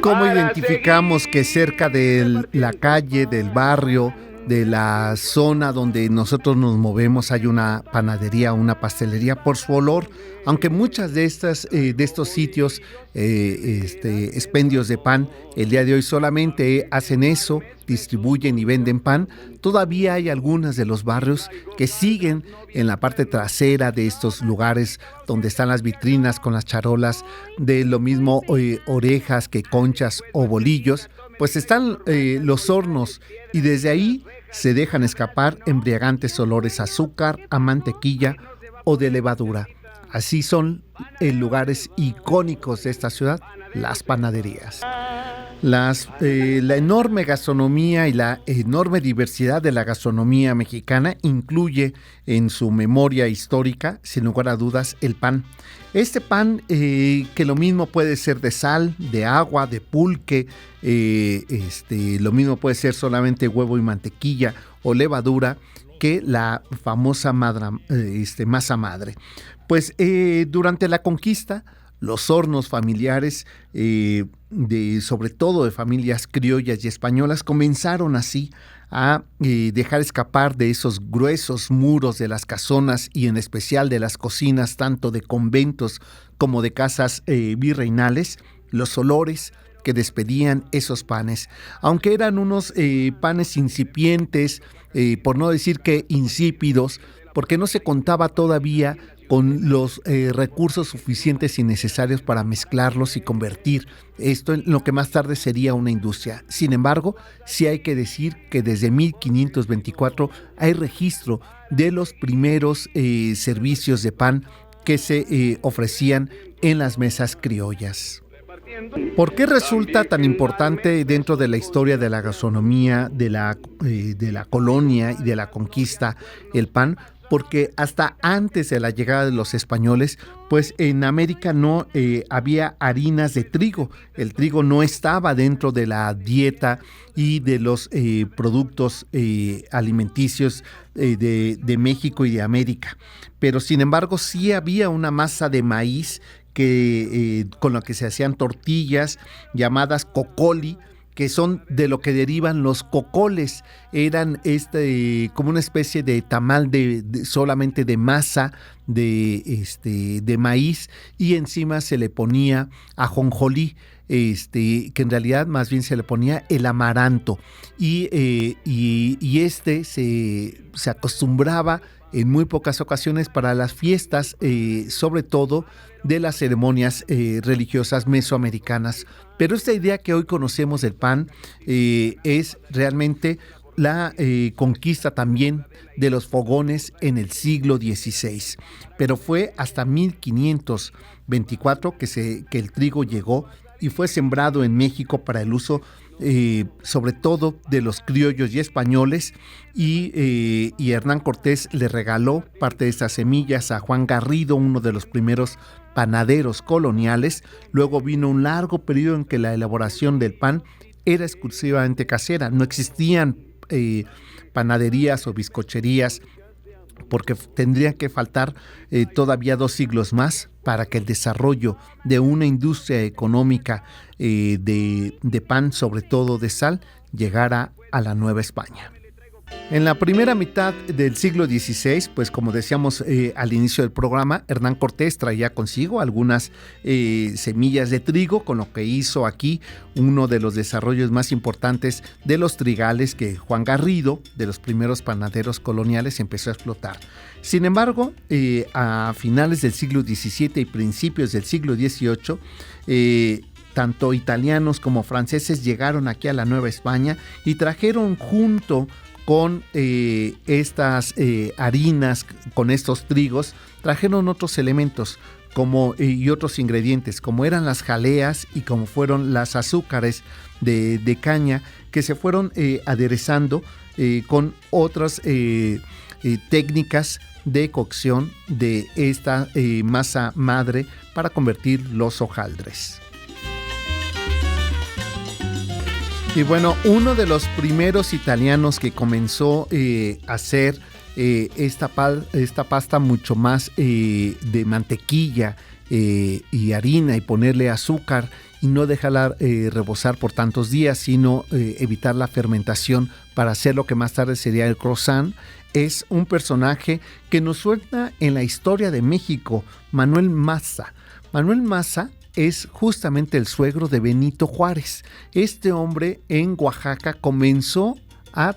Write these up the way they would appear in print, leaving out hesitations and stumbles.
¿Cómo identificamos que cerca de la calle, del barrio, de la zona donde nosotros nos movemos hay una panadería, una pastelería? Por su olor, aunque muchas de estos sitios, expendios de pan, el día de hoy solamente hacen eso, distribuyen y venden pan, todavía hay algunos de los barrios que siguen en la parte trasera de estos lugares donde están las vitrinas con las charolas de lo mismo orejas que conchas o bolillos, pues están los hornos y desde ahí se dejan escapar embriagantes olores a azúcar, a mantequilla o de levadura. Así son lugares icónicos de esta ciudad, las panaderías. La enorme gastronomía y la enorme diversidad de la gastronomía mexicana incluye en su memoria histórica, sin lugar a dudas, el pan. Este pan que lo mismo puede ser de sal, de agua, de pulque, lo mismo puede ser solamente huevo y mantequilla o levadura que la famosa masa madre. Pues durante la conquista, los hornos familiares, sobre todo de familias criollas y españolas, comenzaron así a dejar escapar de esos gruesos muros de las casonas y en especial de las cocinas tanto de conventos como de casas virreinales, los olores que despedían esos panes. Aunque eran unos panes incipientes, por no decir que insípidos, porque no se contaba todavía con los recursos suficientes y necesarios para mezclarlos y convertir esto en lo que más tarde sería una industria. Sin embargo, sí hay que decir que desde 1524 hay registro de los primeros servicios de pan que se ofrecían en las mesas criollas. ¿Por qué resulta tan importante dentro de la historia de la gastronomía de la colonia y de la conquista el pan? Porque hasta antes de la llegada de los españoles, pues en América no había harinas de trigo. El trigo no estaba dentro de la dieta y de los productos alimenticios de México y de América. Pero sin embargo sí había una masa de maíz con la que se hacían tortillas llamadas cocoli, que son de lo que derivan los cocoles. Eran como una especie de tamal solamente de masa de maíz y encima se le ponía ajonjolí, que en realidad más bien se le ponía el amaranto y se acostumbraba en muy pocas ocasiones para las fiestas, sobre todo de las ceremonias religiosas mesoamericanas. Pero esta idea que hoy conocemos del pan es realmente la conquista también de los fogones en el siglo XVI. Pero fue hasta 1524 que el trigo llegó y fue sembrado en México para el uso sobre todo de los criollos y españoles, y Hernán Cortés le regaló parte de estas semillas a Juan Garrido, uno de los primeros panaderos coloniales. Luego vino un largo periodo en que la elaboración del pan era exclusivamente casera, no existían panaderías o bizcocherías, porque tendría que faltar todavía 2 siglos más para que el desarrollo de una industria económica de pan, sobre todo de sal, llegara a la Nueva España. En la primera mitad del siglo XVI, pues como decíamos al inicio del programa, Hernán Cortés traía consigo algunas semillas de trigo, con lo que hizo aquí uno de los desarrollos más importantes de los trigales que Juan Garrido, de los primeros panaderos coloniales, empezó a explotar. Sin embargo, a finales del siglo XVII y principios del siglo XVIII, tanto italianos como franceses llegaron aquí a la Nueva España y trajeron junto con estas harinas, con estos trigos, trajeron otros elementos y otros ingredientes, como eran las jaleas y como fueron las azúcares de caña, que se fueron aderezando con otras técnicas de cocción de esta masa madre para convertir los hojaldres. Y bueno, uno de los primeros italianos que comenzó a hacer esta pasta mucho más de mantequilla y harina y ponerle azúcar y no dejarla reposar por tantos días, sino evitar la fermentación para hacer lo que más tarde sería el croissant. Es un personaje que nos suena en la historia de México, Manuel Maza. Manuel Maza es justamente el suegro de Benito Juárez. Este hombre en Oaxaca comenzó a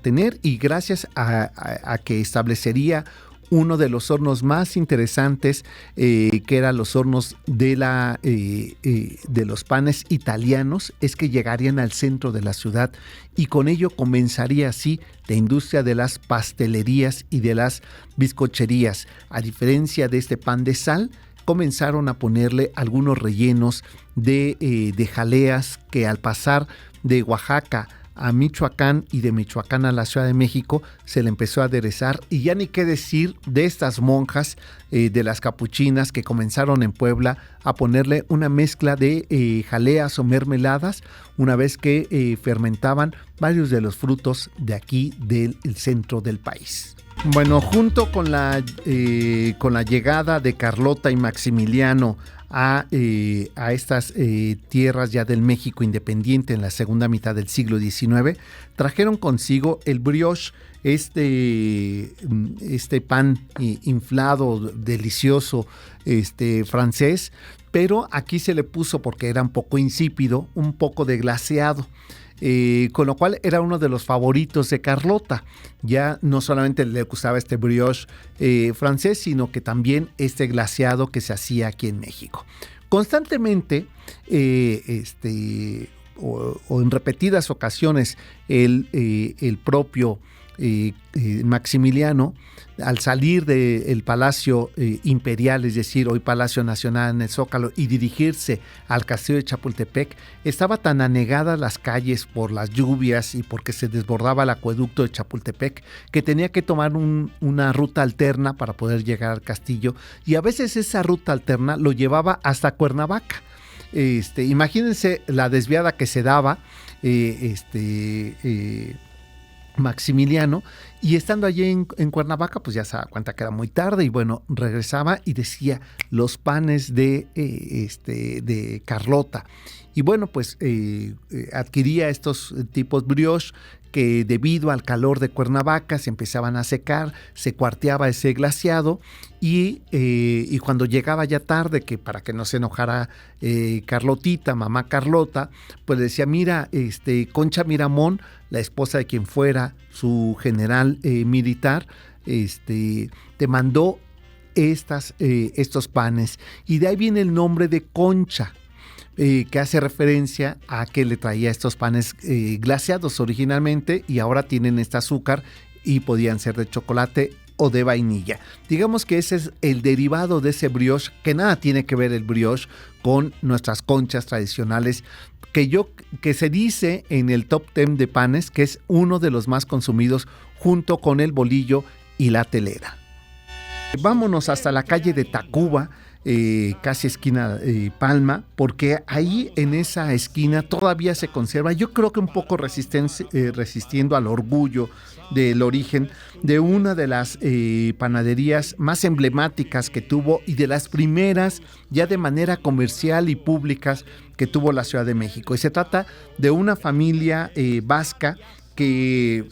tener, y gracias a que establecería uno de los hornos más interesantes, que eran los hornos de los panes italianos, es que llegarían al centro de la ciudad, y con ello comenzaría así la industria de las pastelerías y de las bizcocherías. A diferencia de este pan de sal, comenzaron a ponerle algunos rellenos de jaleas que al pasar de Oaxaca a Michoacán y de Michoacán a la Ciudad de México se le empezó a aderezar, y ya ni qué decir de estas monjas de las capuchinas que comenzaron en Puebla a ponerle una mezcla de jaleas o mermeladas una vez que fermentaban varios de los frutos de aquí del centro del país. Bueno, junto con la llegada de Carlota y Maximiliano a estas tierras ya del México independiente en la segunda mitad del siglo XIX, trajeron consigo el brioche, este pan inflado, delicioso, francés, pero aquí se le puso, porque era un poco insípido, un poco de glaseado. Con lo cual era uno de los favoritos de Carlota. Ya no solamente le gustaba este brioche francés, sino que también este glaseado que se hacía aquí en México. Constantemente, o en repetidas ocasiones, el propio Maximiliano, al salir del Palacio Imperial, es decir, hoy Palacio Nacional en el Zócalo, y dirigirse al Castillo de Chapultepec, estaba tan anegadas las calles por las lluvias y porque se desbordaba el acueducto de Chapultepec, que tenía que tomar una ruta alterna para poder llegar al castillo, y a veces esa ruta alterna lo llevaba hasta Cuernavaca. Imagínense la desviada que se daba Maximiliano, y estando allí en Cuernavaca, pues ya se da cuenta que era muy tarde, y bueno, regresaba y decía los panes de Carlota, y bueno, pues adquiría estos tipos brioche que debido al calor de Cuernavaca se empezaban a secar, se cuarteaba ese glaseado, y cuando llegaba ya tarde, que para que no se enojara Carlotita, mamá Carlota, pues decía, mira, Concha Miramón, la esposa de quien fuera su general militar, te mandó estos panes, y de ahí viene el nombre de Concha, que hace referencia a que le traía estos panes glaseados originalmente, y ahora tienen este azúcar y podían ser de chocolate o de vainilla. Digamos que ese es el derivado de ese brioche, que nada tiene que ver el brioche con nuestras conchas tradicionales, que se dice en el top 10 de panes que es uno de los más consumidos junto con el bolillo y la telera. Vámonos hasta la calle de Tacuba, casi esquina Palma, porque ahí en esa esquina todavía se conserva, yo creo que un poco resistiendo al orgullo del origen de una de las panaderías más emblemáticas que tuvo, y de las primeras ya de manera comercial y públicas que tuvo la Ciudad de México. Y se trata de una familia vasca que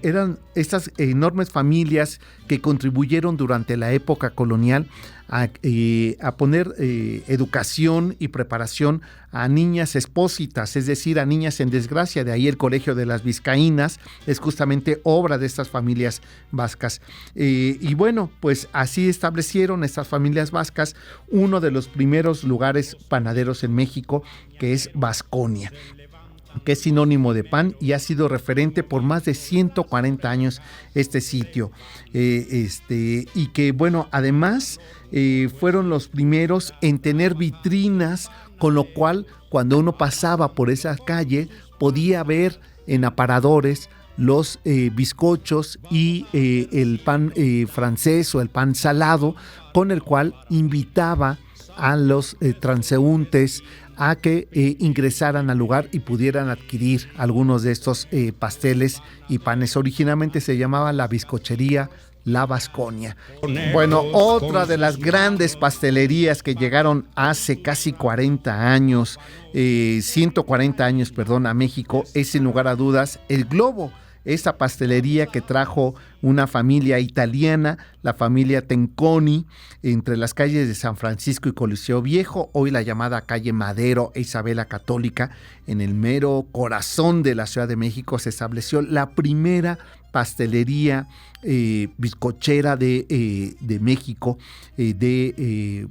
eran estas enormes familias que contribuyeron durante la época colonial a poner educación y preparación a niñas expósitas, es decir, a niñas en desgracia. De ahí el Colegio de las Vizcaínas es justamente obra de estas familias vascas. Y bueno, pues así establecieron estas familias vascas uno de los primeros lugares panaderos en México, que es Vasconia, que es sinónimo de pan, y ha sido referente por más de 140 años este sitio. Y que, bueno, además fueron los primeros en tener vitrinas, con lo cual cuando uno pasaba por esa calle podía ver en aparadores los bizcochos y el pan francés o el pan salado, con el cual invitaba a los transeúntes a que ingresaran al lugar y pudieran adquirir algunos de estos pasteles y panes. Originalmente se llamaba la bizcochería La Vasconia. Bueno, otra de las grandes pastelerías que llegaron hace casi 40 años, 140 años, perdón, a México, es sin lugar a dudas el Globo. Esta pastelería que trajo una familia italiana, la familia Tenconi, entre las calles de San Francisco y Coliseo Viejo, hoy la llamada calle Madero e Isabela Católica, en el mero corazón de la Ciudad de México, se estableció la primera pastelería bizcochera de México, de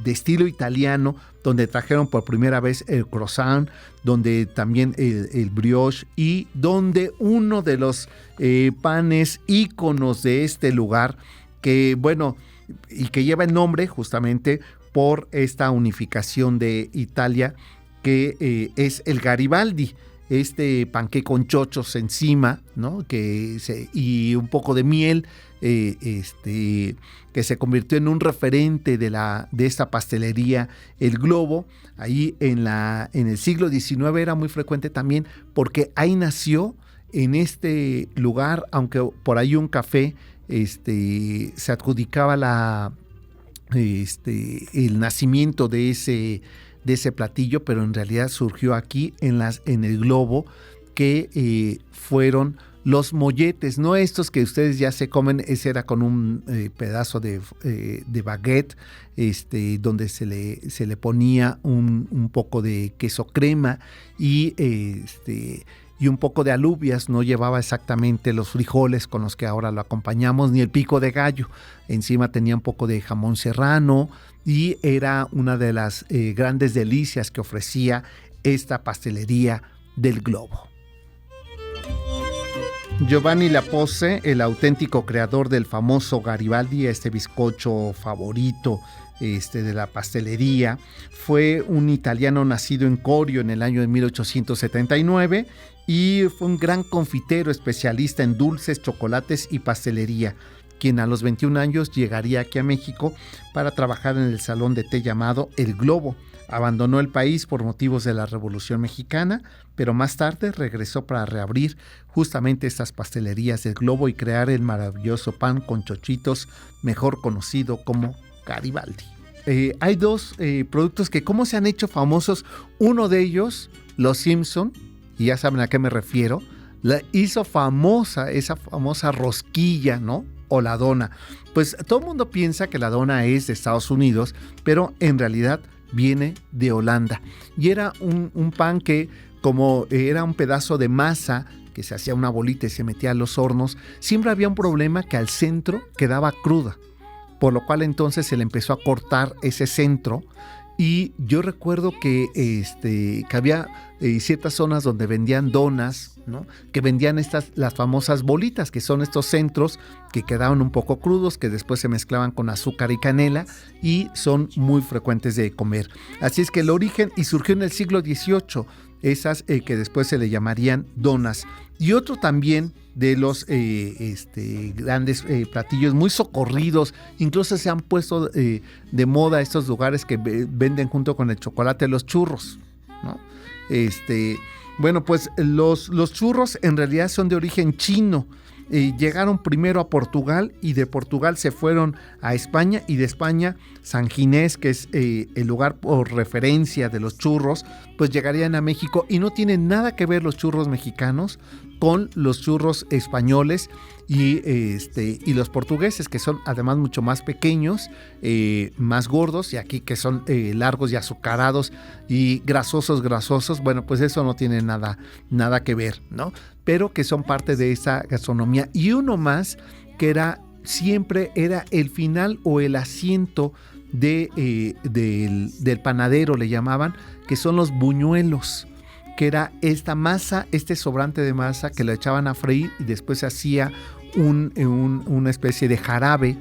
estilo italiano, donde trajeron por primera vez el croissant, donde también el brioche, y donde uno de los panes íconos de este lugar, que bueno, y que lleva el nombre justamente por esta unificación de Italia, que es el Garibaldi. Este panqué con chochos encima, ¿no? Y un poco de miel, que se convirtió en un referente de esta pastelería, el Globo. Ahí en el siglo XIX era muy frecuente también, porque ahí nació, en este lugar, aunque por ahí un café se adjudicaba el nacimiento de ese platillo, pero en realidad surgió aquí en el Globo, que fueron los molletes, no estos que ustedes ya se comen. Ese era con un pedazo de baguette, donde se le ponía un poco de queso crema y un poco de alubias. No llevaba exactamente los frijoles con los que ahora lo acompañamos, ni el pico de gallo. Encima tenía un poco de jamón serrano, y era una de las grandes delicias que ofrecía esta pastelería del Globo. Giovanni Laposse, el auténtico creador del famoso Garibaldi, este bizcocho favorito de la pastelería, fue un italiano nacido en Corio en el año de 1879, y fue un gran confitero especialista en dulces, chocolates y pastelería, quien a los 21 años llegaría aquí a México para trabajar en el salón de té llamado El Globo. Abandonó el país por motivos de la Revolución Mexicana, pero más tarde regresó para reabrir justamente estas pastelerías del Globo y crear el maravilloso pan con chochitos, mejor conocido como Garibaldi. Hay dos productos que cómo se han hecho famosos. Uno de ellos, Los Simpson, y ya saben a qué me refiero, la hizo famosa, esa famosa rosquilla, ¿no? O la dona. Pues todo el mundo piensa que la dona es de Estados Unidos, pero en realidad viene de Holanda. Y era un pan que, como era un pedazo de masa que se hacía una bolita y se metía a los hornos, siempre había un problema, que al centro quedaba cruda, por lo cual entonces se le empezó a cortar ese centro. Y yo recuerdo que había ciertas zonas donde vendían donas, ¿no? Que vendían las famosas bolitas, que son estos centros que quedaban un poco crudos, que después se mezclaban con azúcar y canela, y son muy frecuentes de comer. Así es que el origen, y surgió en el siglo XVIII, esas que después se le llamarían donas. Y otro también de los grandes platillos muy socorridos, incluso se han puesto de moda estos lugares que venden junto con el chocolate, los churros, ¿no? Bueno, pues los churros en realidad son de origen chino. Llegaron primero a Portugal, y de Portugal se fueron a España, y de España San Ginés, que es el lugar por referencia de los churros, pues llegarían a México, y no tienen nada que ver los churros mexicanos con los churros españoles y los portugueses, que son además mucho más pequeños, más gordos, y aquí que son largos y azucarados y grasosos. Bueno, pues eso no tiene nada que ver, ¿no? Pero que son parte de esa gastronomía. Y uno más que siempre era el final o el asiento del panadero, le llamaban, que son los buñuelos, que era esta masa, este sobrante de masa que lo echaban a freír, y después se hacía una especie de jarabe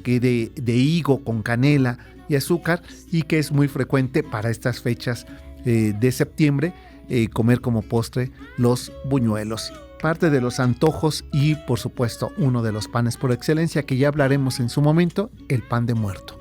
de higo con canela y azúcar, y que es muy frecuente para estas fechas de septiembre, comer como postre los buñuelos. Parte de los antojos, y por supuesto uno de los panes por excelencia, que ya hablaremos en su momento, el pan de muerto.